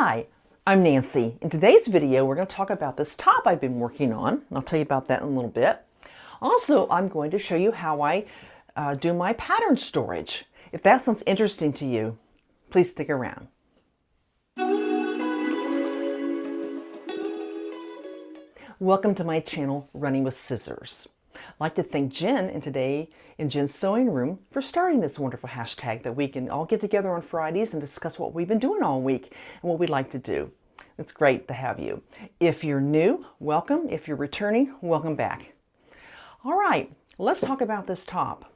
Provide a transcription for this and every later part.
Hi, I'm Nancy. In today's video, we're going to talk about this top I've been working on. I'll tell you about that in a little bit. Also, I'm going to show you how I do my pattern storage. If that sounds interesting to you, please stick around. Welcome to my channel, Running with Scissors. I'd like to thank Jen in Jen's Sewing Room for starting this wonderful hashtag that we can all get together on Fridays and discuss what we've been doing all week and what we'd like to do. It's great to have you. If you're new, welcome. If you're returning, welcome back. All right, let's talk about this top.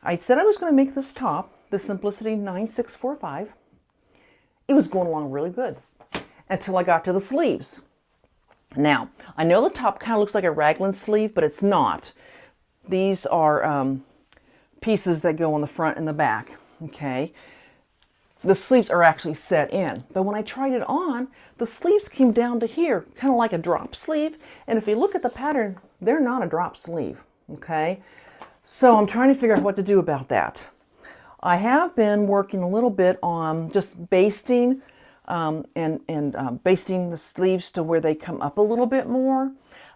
I said I was going to make this top, the Simplicity 9645. It was going along really good until I got to the sleeves. Now, I know the top kind of looks like a raglan sleeve, but it's not. These are pieces that go on the front and the back, okay? The sleeves are actually set in, but when I tried it on, the sleeves came down to here, kind of like a drop sleeve, and if you look at the pattern, they're not a drop sleeve, okay? So I'm trying to figure out what to do about that. I have been working a little bit on just basting basting the sleeves to where they come up a little bit more.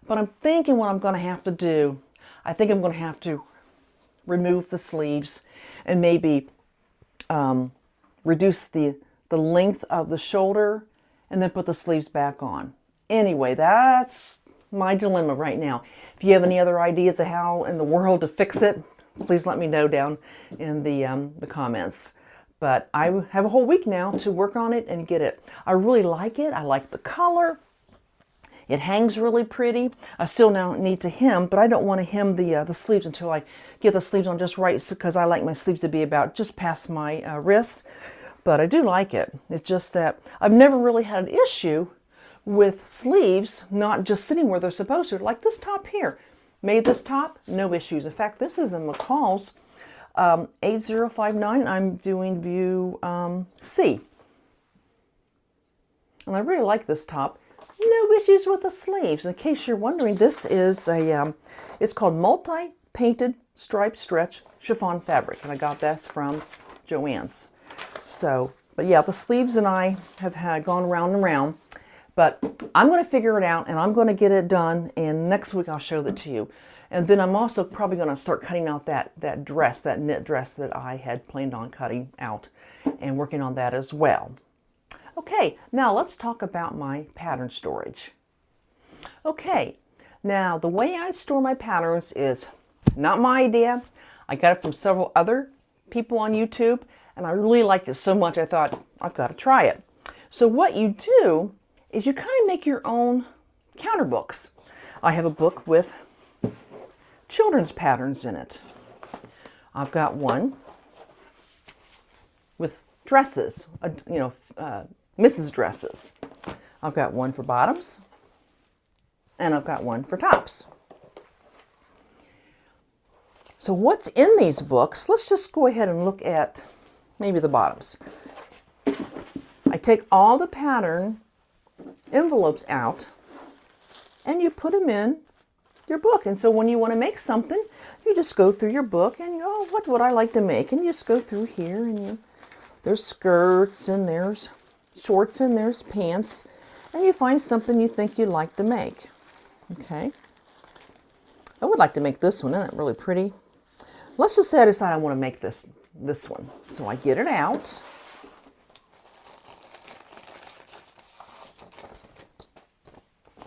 But I'm thinking what I'm going to have to do, I think I'm going to have to remove the sleeves and maybe reduce the length of the shoulder and then put the sleeves back on. Anyway, that's my dilemma right now. If you have any other ideas of how in the world to fix it, please let me know down in the comments. But I have a whole week now to work on it and get it. I really like it. I like the color. It hangs really pretty. I still now need to hem, but I don't want to hem the sleeves until I get the sleeves on just right, because I like my sleeves to be about just past my wrist. But I do like it. It's just that I've never really had an issue with sleeves not just sitting where they're supposed to. Like this top here. Made this top, no issues. In fact, this is in McCall's 8059. I'm doing view C. And I really like this top. No issues with the sleeves. In case you're wondering, this is it's called Multi-Painted Striped Stretch Chiffon Fabric. And I got this from Joann's. So, but yeah, the sleeves and I have gone round and round. But I'm going to figure it out and I'm going to get it done. And next week I'll show that to you. And then I'm also probably going to start cutting out that dress, that knit dress that I had planned on cutting out and working on that as well. Okay, now let's talk about my pattern storage. Okay, now the way I store my patterns is not my idea. I got it from several other people on YouTube and I really liked it so much I thought I've got to try it. So what you do is you kind of make your own counter books. I have a book with children's patterns in it. I've got one with dresses, Mrs. dresses. I've got one for bottoms, and I've got one for tops. So what's in these books? Let's just go ahead and look at maybe the bottoms. I take all the pattern envelopes out, and you put them in your book. And so when you want to make something, you just go through your book and you go, oh, what would I like to make? And you just go through here and there's skirts and there's shorts and there's pants, and you find something you think you'd like to make. Okay. I would like to make this one. Isn't it really pretty? Let's just say I decide I want to make this one. So I get it out.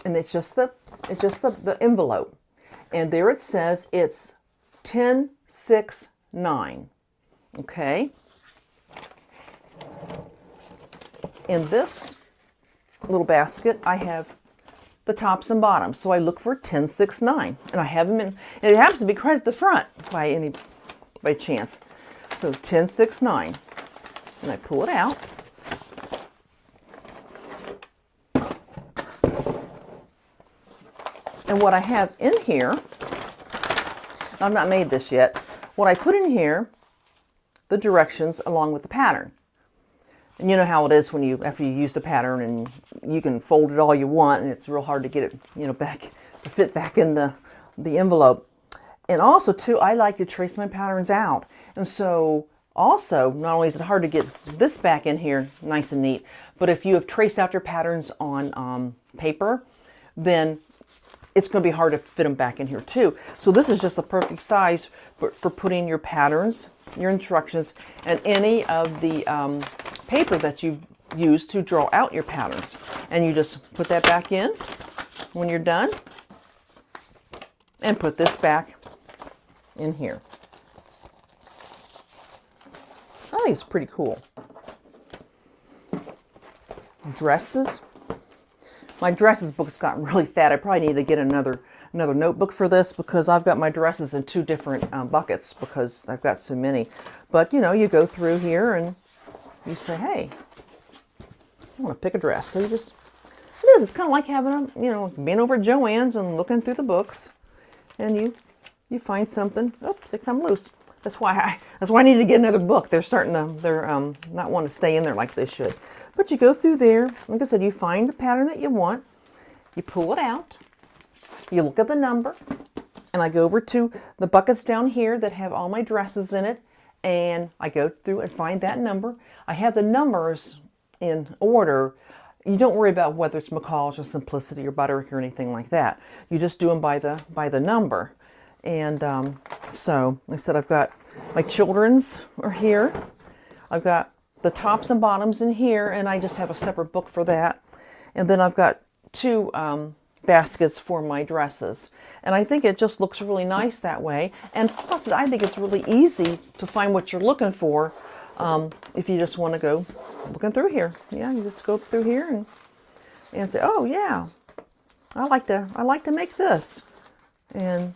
And it's just the envelope. And there it says it's 1069. Okay. In this little basket, I have the tops and bottoms. So I look for 1069. And I have them in, and it happens to be right at the front by chance. So 1069. And I pull it out. And what I have in here, I've not made this yet, what I put in here, the directions along with the pattern. And you know how it is when after you use the pattern and you can fold it all you want and it's real hard to get it, back to fit back in the envelope. And also too, I like to trace my patterns out. And so Also, not only is it hard to get this back in here nice and neat, but if you have traced out your patterns on paper, then it's going to be hard to fit them back in here too. So this is just the perfect size for putting your patterns, your instructions, and any of the paper that you use to draw out your patterns. And you just put that back in when you're done and put this back in here. I think it's pretty cool. Dresses. My dresses book's gotten really fat. I probably need to get another notebook for this because I've got my dresses in 2 different buckets because I've got so many. But you know, you go through here and you say, hey, I want to pick a dress. So you just, it's kind of like having being over at Joann's and looking through the books, and you find something. Oops, they come loose. That's why I need to get another book. They're not wanting to stay in there like they should. But you go through there, like I said, you find the pattern that you want, you pull it out, you look at the number, and I go over to the buckets down here that have all my dresses in it, and I go through and find that number. I have the numbers in order. You don't worry about whether it's McCall's or Simplicity or Butterick or anything like that. You just do them by the number. And so like I said, I've got my children's are here. I've got the tops and bottoms in here, and I just have a separate book for that. And then I've got 2 baskets for my dresses. And I think it just looks really nice that way. And plus, I think it's really easy to find what you're looking for if you just want to go looking through here. Yeah, you just go through here and say, oh yeah, I like to make this. And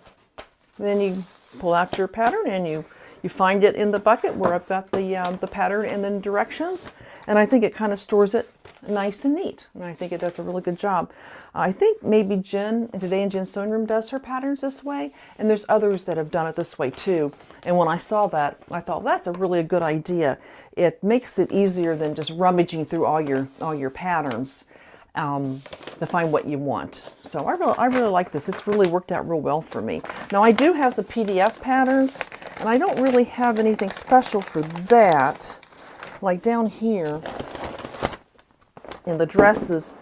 then you pull out your pattern and you find it in the bucket where I've got the pattern and then directions. And I think it kind of stores it nice and neat. And I think it does a really good job. I think maybe Jen, Today in Jen's Sewing Room, does her patterns this way. And there's others that have done it this way too. And when I saw that, I thought that's a really good idea. It makes it easier than just rummaging through all your patterns to find what you want. So I really like this. It's really worked out real well for me. Now I do have some PDF patterns, and I don't really have anything special for that. Like down here in the dresses,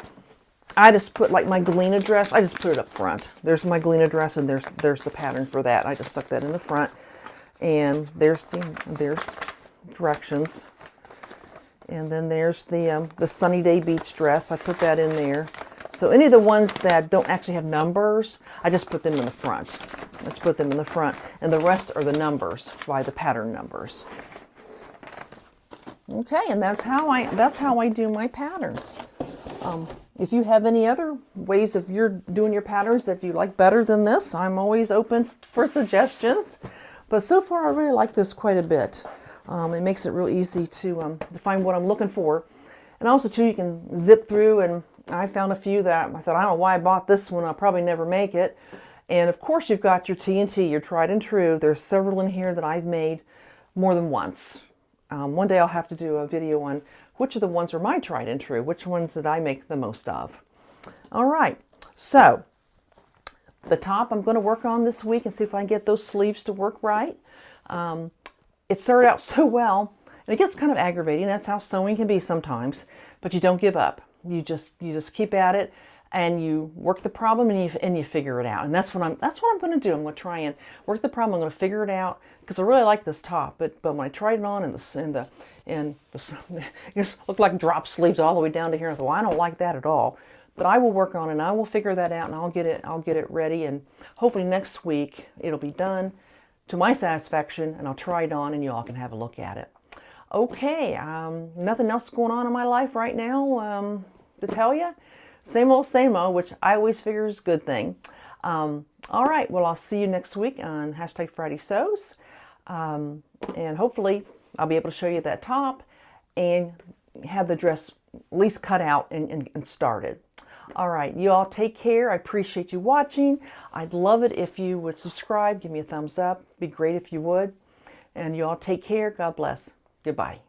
I just put like my Galena dress, I just put it up front. There's my Galena dress, and there's the pattern for that. I just stuck that in the front, and there's directions. And then there's the Sunny Day Beach dress. I put that in there. So any of the ones that don't actually have numbers, I just put them in the front. Let's put them in the front. And the rest are the numbers by the pattern numbers. Okay, and that's how I do my patterns. If you have any other ways of doing your patterns that you like better than this, I'm always open for suggestions. But so far, I really like this quite a bit. It makes it real easy to find what I'm looking for. And also, too, you can zip through, and I found a few that I thought, I don't know why I bought this one. I'll probably never make it. And, of course, you've got your T&T, your tried and true. There's several in here that I've made more than once. One day I'll have to do a video on which of the ones are my tried and true, which ones did I make the most of. All right, so the top I'm going to work on this week and see if I can get those sleeves to work right. It started out so well, and it gets kind of aggravating. That's how sewing can be sometimes, but you don't give up. You just keep at it, and you work the problem, and you figure it out. And that's what I'm going to do. I'm going to try and work the problem. I'm going to figure it out because I really like this top. But when I tried it on it just looked like drop sleeves all the way down to here. I thought, well, I don't like that at all. But I will work on it, and I will figure that out, and I'll get it ready, and hopefully next week it'll be done to my satisfaction, and I'll try it on, and you all can have a look at it. Okay, nothing else going on in my life right now to tell you. Same old, which I always figure is a good thing. All right, well, I'll see you next week on #FridaySews. And hopefully I'll be able to show you that top and have the dress at least cut out and started. All right, you all take care. I appreciate you watching. I'd love it if you would subscribe, give me a thumbs up. It'd be great if you would. And you all take care. God bless. Goodbye.